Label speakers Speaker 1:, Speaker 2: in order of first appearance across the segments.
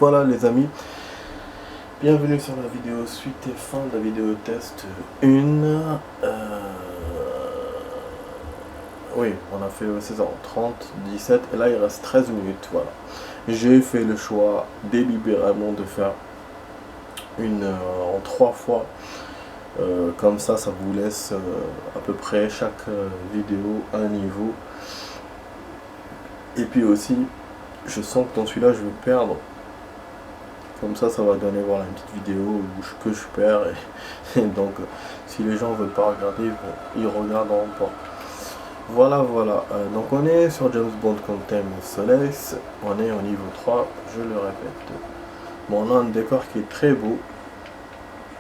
Speaker 1: voilà les amis, bienvenue sur la vidéo suite et fin de la vidéo test 1. Oui, on a fait 16h30, 17 et là il reste 13 minutes, voilà. J'ai fait le choix délibérément de faire une en 3 fois. Comme ça vous laisse à peu près chaque vidéo un niveau. Et puis aussi, je sens que dans celui-là je vais perdre. Comme ça va donner voilà une petite vidéo où je perds et donc si les gens veulent pas regarder, ils regarderont pas. Voilà. Donc on est sur James Bond Quantum of Solace, on est au niveau 3, je le répète. Bon, on a un décor qui est très beau.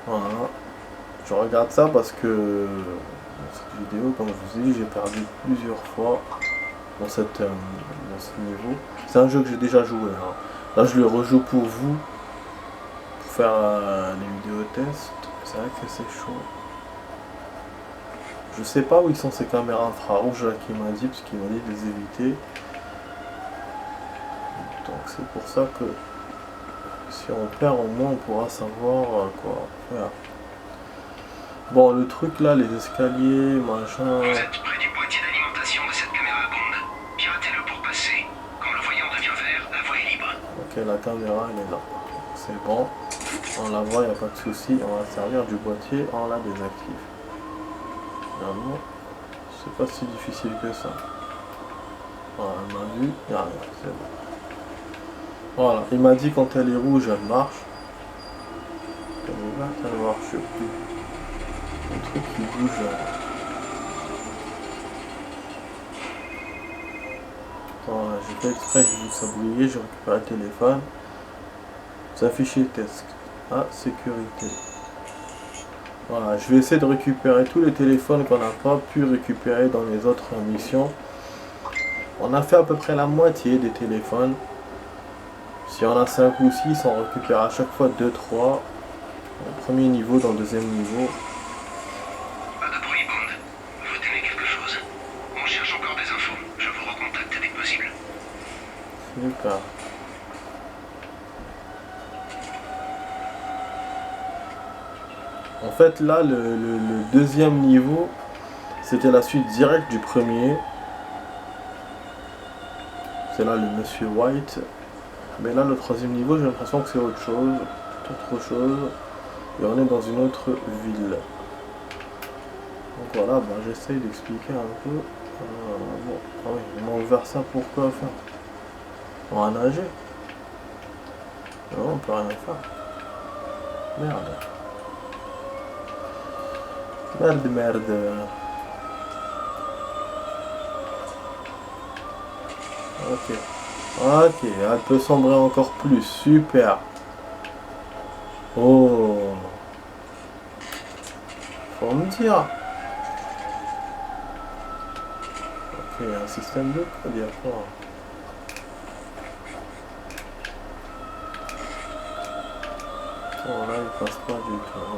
Speaker 1: Voilà. Je regarde ça parce que dans cette vidéo, comme je vous ai dit, j'ai perdu plusieurs fois dans ce niveau. C'est un jeu que j'ai déjà joué, hein. Là je le rejoue pour vous, pour faire les vidéos test. C'est vrai que c'est chaud. Je sais pas où ils sont ces caméras infrarouges là qu'il m'a dit, parce qu'il m'a dit de les éviter. Donc c'est pour ça que si on perd au moins on pourra savoir quoi faire. Bon, le truc là, les escaliers, machin.
Speaker 2: Vous êtes près du boîtier d'alimentation de cette caméra Bond. Piratez-le pour passer. Quand le voyant devient vert, la voie est libre.
Speaker 1: Ok, la caméra elle est là. C'est bon. On la voit, il n'y a pas de souci. On va servir du boîtier, on la désactive. Finalement, c'est pas si difficile que ça. Voilà, elle m'a vu, il n'y a rien, c'est bon. Voilà, il m'a dit quand elle est rouge, elle marche. Quand elle est verte, elle ne marche plus. Un truc qui bouge là. Voilà, j'ai fait exprès, j'ai vu que ça brillait, j'ai récupéré le téléphone. S'afficher test. Ah, sécurité. Voilà, je vais essayer de récupérer tous les téléphones qu'on n'a pas pu récupérer dans les autres missions. On a fait à peu près la moitié des téléphones. Si on a 5 ou 6, on récupère à chaque fois 2-3. Au premier niveau, dans le deuxième niveau.
Speaker 2: Pas de bruit, Bond. Vous temez quelque chose. On cherche encore des infos. Je vous recontacte dès que possible.
Speaker 1: Super. En fait, là, le deuxième niveau, c'était la suite directe du premier. C'est là le Monsieur White. Mais là, le troisième niveau, j'ai l'impression que c'est autre chose. Tout autre chose. Et on est dans une autre ville. Donc voilà, bah, j'essaye d'expliquer un peu. Bon, ah oui, ils m'ont ouvert ça pour quoi faire? On va nager. Non, on peut rien faire. Merde. Merde. Ok, elle peut sombrer encore plus. Super. Oh. Faut me dire. Ok, il y a un système de code, il y a quoi? Oh là, il passe pas du tout.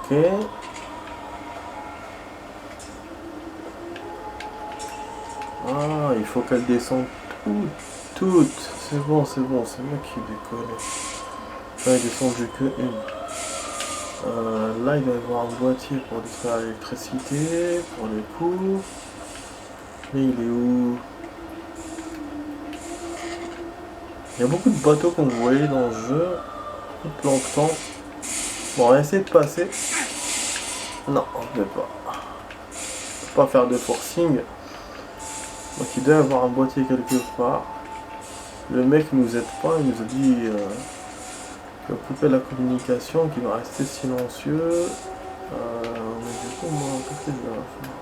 Speaker 1: Ok. Ah, il faut qu'elle descende toutes. C'est bon, c'est moi qui déconne. Là, il descendu que une. Là, il va y avoir un boîtier pour distraire l'électricité, pour les coups. Mais il est où? Il y a beaucoup de bateaux qu'on voyait dans le jeu. Beaucoup de plancton. Bon, on va essayer de passer. Non, on ne peut pas. On ne peut pas faire de forcing. Donc il doit y avoir un boîtier quelque part. Le mec nous aide pas, il nous a dit qu'il va couper la communication, qu'il va rester silencieux. Mais du coup, moi, qu'est-ce que je vais faire?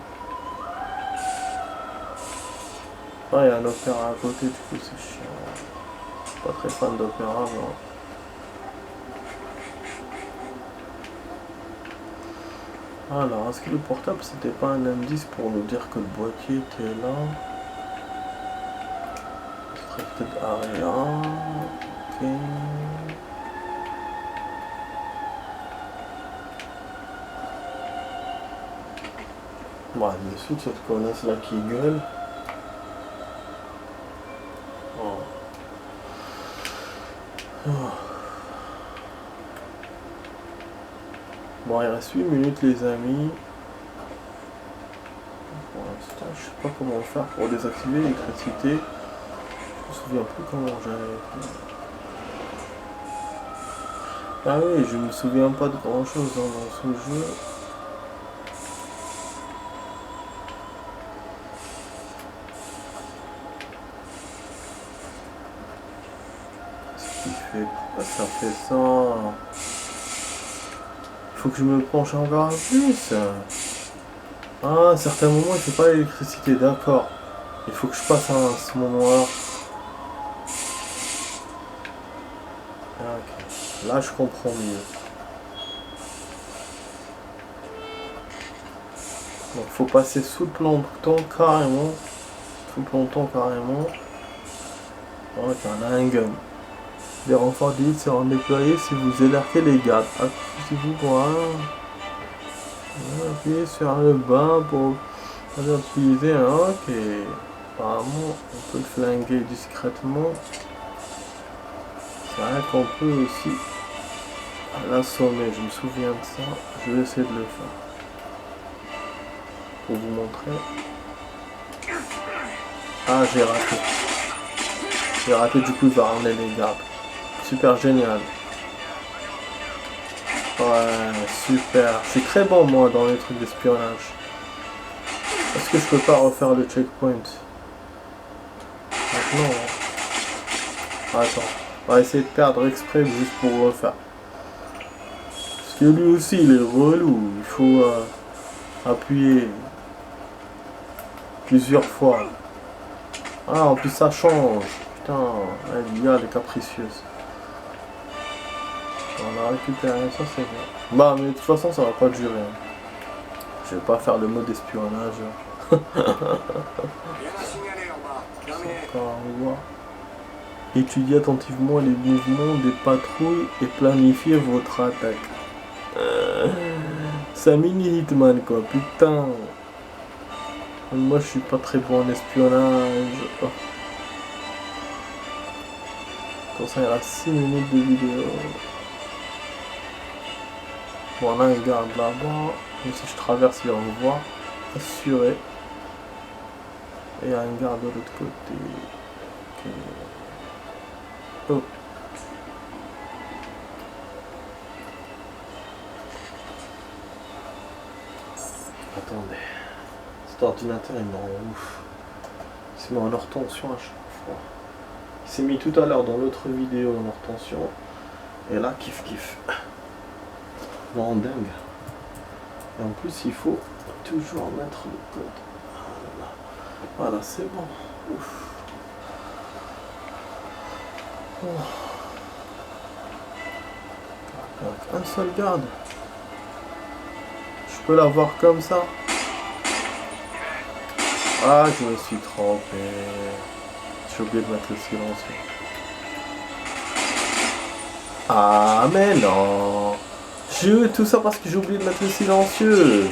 Speaker 1: Ah, il y a un opéra à côté, du coup c'est chiant. Je suis pas très fan d'opéra, moi. Alors, est-ce que le portable c'était pas un indice pour nous dire que le boîtier était là? Peut-être Aria. Ok. Bon, dessous de cette connasse là qui gueule. Oh. Oh. Bon, il reste 8 minutes les amis. Pour l'instant, je sais pas comment faire pour désactiver l'électricité. Je me souviens plus comment j'avais fait. Ah oui, je me souviens pas de grand chose dans ce jeu. Qu'est-ce qu'il fait? Pourquoi ça fait ça? Il faut que je me penche encore un plus. Ah, à un certain moment, il fait pas l'électricité, d'accord. Il faut que je passe à ce moment-là. Ah, ok. Là, je comprends mieux. Donc, faut passer sous le planton carrément. Sous le planton carrément. Ok, on a un gun. Les renforts d'élite seront déployés si vous alertez les gardes. Accroupissez-vous pour appuyez sur le bas pour utiliser un ok. Apparemment, on peut le flinguer discrètement. C'est vrai qu'on peut aussi l'assommer. Je me souviens de ça. Je vais essayer de le faire. Pour vous montrer. Ah, j'ai raté. J'ai raté, du coup, il va ramener les gardes. Super génial. Ouais, super. Je suis très bon, moi, dans les trucs d'espionnage. Est-ce que je peux pas refaire le checkpoint? Maintenant. Attends. On va essayer de perdre exprès juste pour refaire. Parce que lui aussi, il est relou. Il faut appuyer plusieurs fois. Ah, en plus, ça change. Putain, l'IA, elle est capricieuse. On a récupéré ça, c'est bien. Bah, mais de toute façon, ça va pas durer. Je vais pas faire le mode espionnage. Étudiez attentivement les mouvements des patrouilles et planifiez votre attaque. C'est un mini Hitman quoi, putain. Moi je suis pas très bon en espionnage. Oh. Comme ça il reste 6 minutes de vidéo. Bon, on a un garde là-bas. Même si je traverse, il va me voir. Assuré. Et il y a un garde de l'autre côté. Okay. Oh. Attendez. Cet ordinateur il me rend ouf. Il se met en hors tension à chaque fois. Il s'est mis tout à l'heure dans l'autre vidéo en hors tension. Et là, kiff kiff. Il me rend dingue. Et en plus, il faut toujours mettre le code. Voilà, c'est bon. Ouf. Oh. Un seul garde. Je peux l'avoir comme ça. Ah, je me suis trompé. J'ai oublié de mettre le silencieux. Ah, mais non. J'ai eu tout ça parce que j'ai oublié de mettre le silencieux.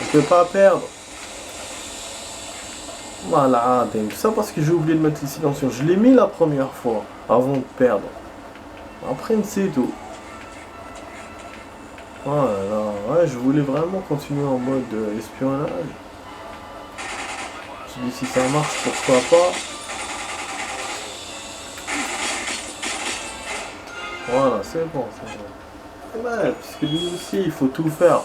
Speaker 1: On peut pas perdre. Voilà, tout ça parce que j'ai oublié de mettre le silencieux. Je l'ai mis la première fois avant de perdre. Après, c'est tout. Voilà, ouais, je voulais vraiment continuer en mode espionnage. Je me dis si ça marche, pourquoi pas. Voilà, c'est bon, c'est bon. Ouais, parce que lui aussi, il faut tout faire.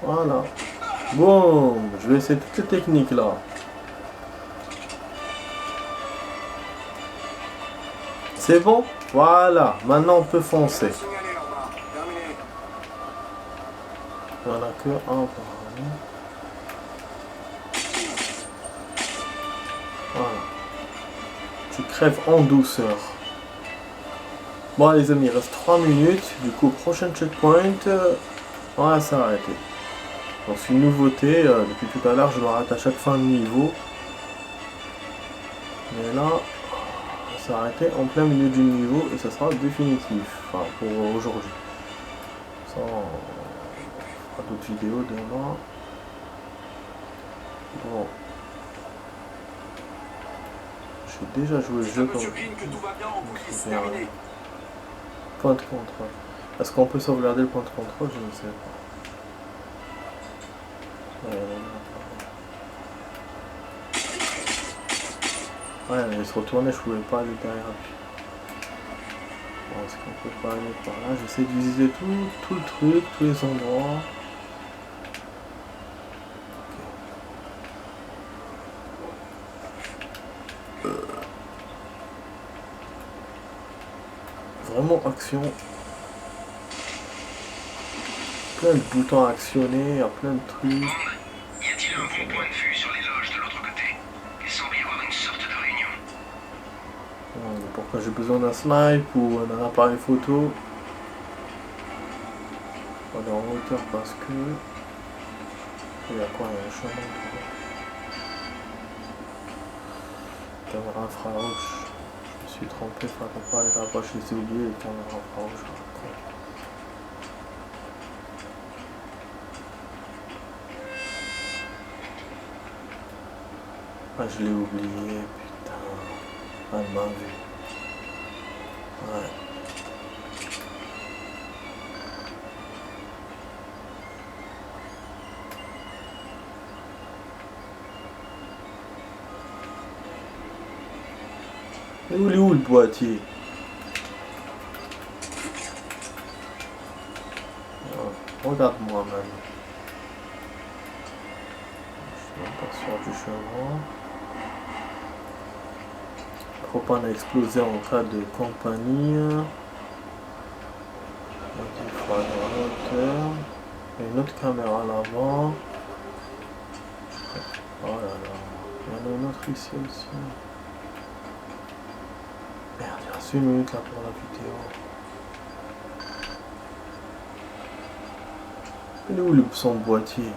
Speaker 1: Voilà. Bon, je vais essayer toutes les techniques là. C'est bon? Voilà, maintenant on peut foncer. Voilà que un par un. Voilà. Tu crèves en douceur. Bon les amis, il reste 3 minutes. Du coup, prochain checkpoint, on va s'arrêter. Donc c'est une nouveauté. Depuis tout à l'heure, je m'arrête à chaque fin de niveau. Mais là, on va s'arrêter en plein milieu du niveau et ça sera définitif. Enfin, pour aujourd'hui. Ça, fera d'autres vidéos demain. Bon. J'ai déjà joué le jeu comme point de contrôle. Est-ce qu'on peut sauvegarder le point de contrôle? Je ne sais pas. Ouais, mais il se retournait, je pouvais pas aller derrière lui. Bon, est-ce qu'on peut pas aller par là? J'essaie de visiter tout le truc, tous les endroits. Vraiment action. Plein de boutons à actionner, il y a plein de trucs.
Speaker 2: Y a-t-il un bon point de vue sur les loges de l'autre côté? Il semble y avoir une sorte de réunion.
Speaker 1: Pourquoi j'ai besoin d'un snipe ou d'un appareil photo? On est en hauteur parce que... Il y a quoi? Il y a un chemin. Caméra infrarouge. Je me suis trompé, fallait pas aller là-bas, je les ai oubliés, les caméras infrarouges. Ah, je l'ai oublié, putain. Ah, elle m'a vu. Ouais. Et où il est où le boîtier? Regarde-moi même. Je suis même pas sûr du chemin. Propane a explosé en cas de compagnie. Il faut aller en hauteur. Il y a une autre caméra là-bas. Oh là là. Il y en a une autre ici aussi. Merde, il reste 1 minute là pour la vidéo. Il est où son boîtier?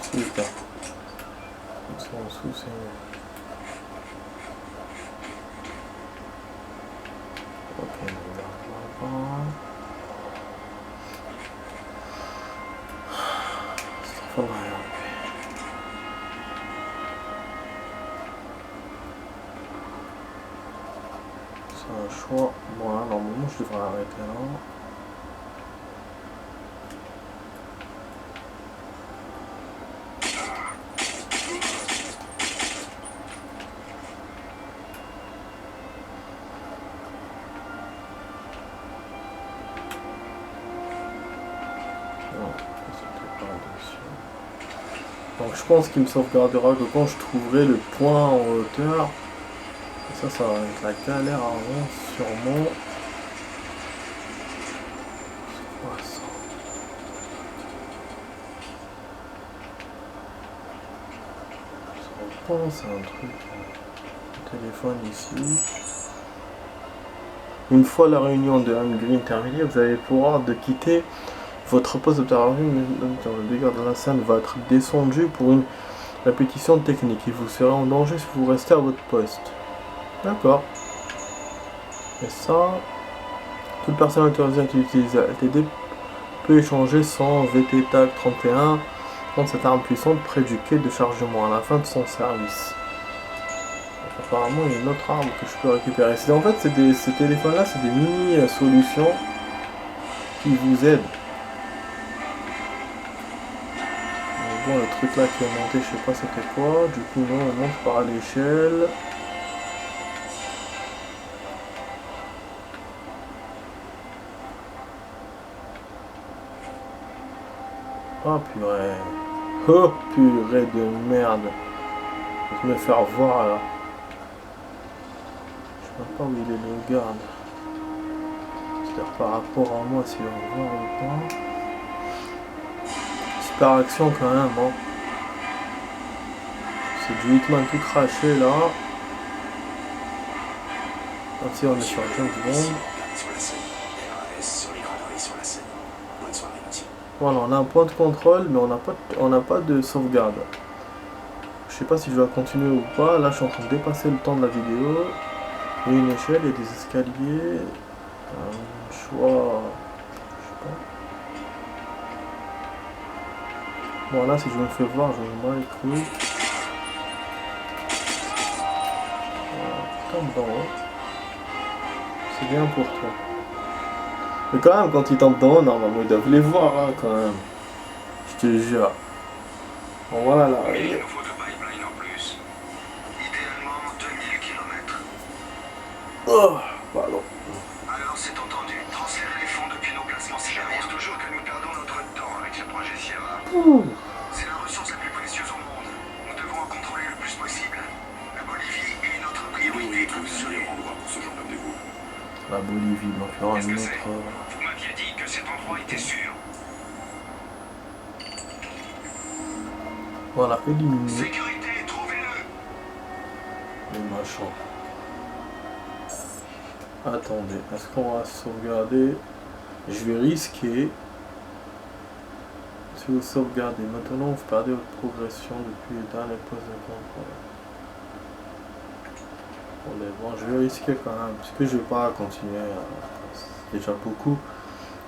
Speaker 1: Super. Ils sont en dessous, c'est... Ok, on regarde là-bas. C'est trop rien. C'est un choix. Bon, là, normalement, je devrais arrêter là. Donc je pense qu'il me sauvegardera que quand je trouverai le point en hauteur. Et ça va être la galère avant, sûrement. C'est quoi ça? Je pense à un truc. Le téléphone ici. Une fois la réunion de Green terminée, vous allez pouvoir quitter votre poste d'observation. Le dégât de la scène va être descendu pour une répétition technique. Et vous serez en danger si vous restez à votre poste. D'accord. Et ça, toute personne autorisée à utiliser LTD peut échanger son VT TAC 31 contre cette arme puissante près du quai de chargement à la fin de son service. Donc, apparemment, il y a une autre arme que je peux récupérer. En fait, ces téléphones-là, c'est des mini-solutions qui vous aident. Bon, le truc là qui est monté, je sais pas c'était quoi. Du coup, non, on monte par l'échelle. Oh purée. Oh purée de merde. Je vais me faire voir là. Je sais même pas où il est le garde. C'est-à-dire par rapport à moi si on voit ou pas. Super action quand même. Hein. C'est du Hitman tout craché là. Comme si on est sur 15 secondes. Voilà, on a un point de contrôle, mais on n'a pas de sauvegarde. Je sais pas si je dois continuer ou pas. Là, je suis en train de dépasser le temps de la vidéo. Il y a une échelle, il y a des escaliers. Un choix. Je sais pas. Bon, là, si je me fais voir, je me bats les couilles. Tombe d'en haut. C'est bien pour toi. Mais quand même, quand ils tombent d'en haut, normalement, ils doivent les voir, hein, quand même. Je te jure. Bon, voilà, là.
Speaker 2: Mais il nous faut de pipeline en plus. Idéalement 2000 km.
Speaker 1: Oh, pardon.
Speaker 2: Alors c'est entendu. Transférer les fonds depuis nos placements cybernétiques. Je pense toujours que nous perdons notre temps avec ce projet Sierra. C'est la ressource la plus précieuse au monde. Nous devons en contrôler le plus possible. La Bolivie est notre priorité absolue.
Speaker 3: Pour ce genre de rendez-vous.
Speaker 1: La Bolivie, donc il y aura
Speaker 2: Qu'est-ce
Speaker 1: une
Speaker 2: que
Speaker 1: autre.
Speaker 2: c'est? Vous m'aviez dit que cet endroit était sûr.
Speaker 1: Voilà, éliminer
Speaker 2: Sécurité, trouvez-le.
Speaker 1: les machins. Attendez, est-ce qu'on va sauvegarder? Je vais risquer. Si vous sauvegardez maintenant, vous perdez votre progression depuis le dernier poste de contrôle. Attendez, bon, je vais risquer quand même, parce que je vais pas continuer. C'est déjà beaucoup.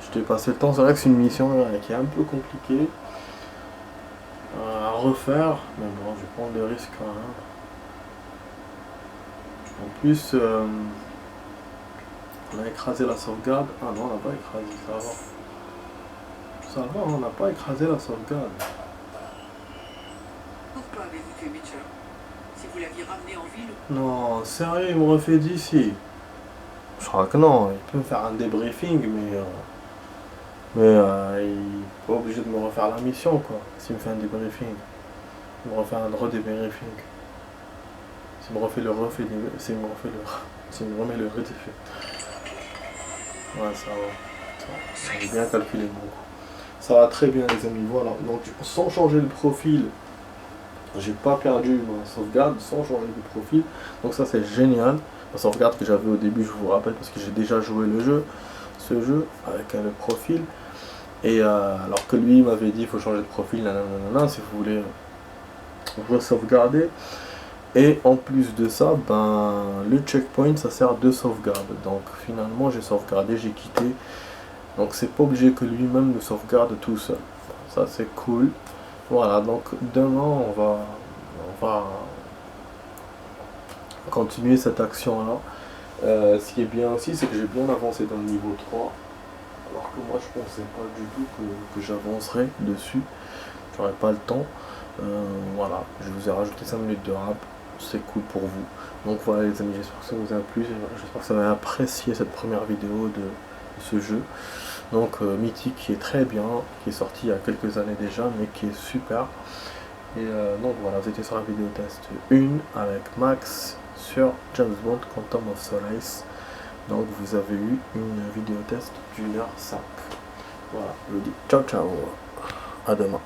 Speaker 1: Je t'ai passé le temps, c'est vrai que c'est une mission qui est un peu compliquée à refaire, mais bon, je vais prendre le risque quand même. En plus, on a écrasé la sauvegarde. Ah non, on n'a pas écrasé, ça va. Ça va, on n'a pas écrasé la sauvegarde.
Speaker 4: Pourquoi avez-vous tué Mitchell? Si vous l'aviez ramené en ville?
Speaker 1: Non, sérieux, il me refait d'ici. Je crois que non, il peut me faire un débriefing, mais il n'est pas obligé de me refaire la mission, quoi. S'il me fait un débriefing, il me refait un redébriefing. S'il me refait le refait, s'il me refait le, s'il me remet le redébriefing. Ouais, ça va. J'ai bien calculé mon coup. Ça va très bien, les amis. Voilà. Donc, sans changer de profil, j'ai pas perdu ma sauvegarde sans changer de profil. Donc, ça, c'est génial. La sauvegarde que j'avais au début, je vous rappelle, parce que j'ai déjà joué ce jeu avec le profil. Et alors que lui m'avait dit il faut changer de profil, nanana, si vous voulez re-sauvegarder. Et en plus de ça, ben, le checkpoint ça sert de sauvegarde. Donc finalement j'ai sauvegardé, j'ai quitté. Donc c'est pas obligé que lui-même le sauvegarde tout seul. Ça c'est cool. Voilà, donc demain on va continuer cette action là. Ce qui est bien aussi, c'est que j'ai bien avancé dans le niveau 3. Alors que moi je pensais pas du tout que j'avancerais dessus. J'aurais pas le temps. Voilà, je vous ai rajouté 5 minutes de rap. C'est cool pour vous. Donc voilà les amis, j'espère que ça vous a plu. J'espère que ça va apprécier cette première vidéo de ce jeu. Donc Mythic qui est très bien, qui est sorti il y a quelques années déjà, mais qui est super. Et donc voilà, vous étiez sur la vidéo test 1 avec Max sur James Bond Quantum of Solace. Donc vous avez eu une vidéo test d'1h05. Voilà, je vous dis ciao ciao, à demain.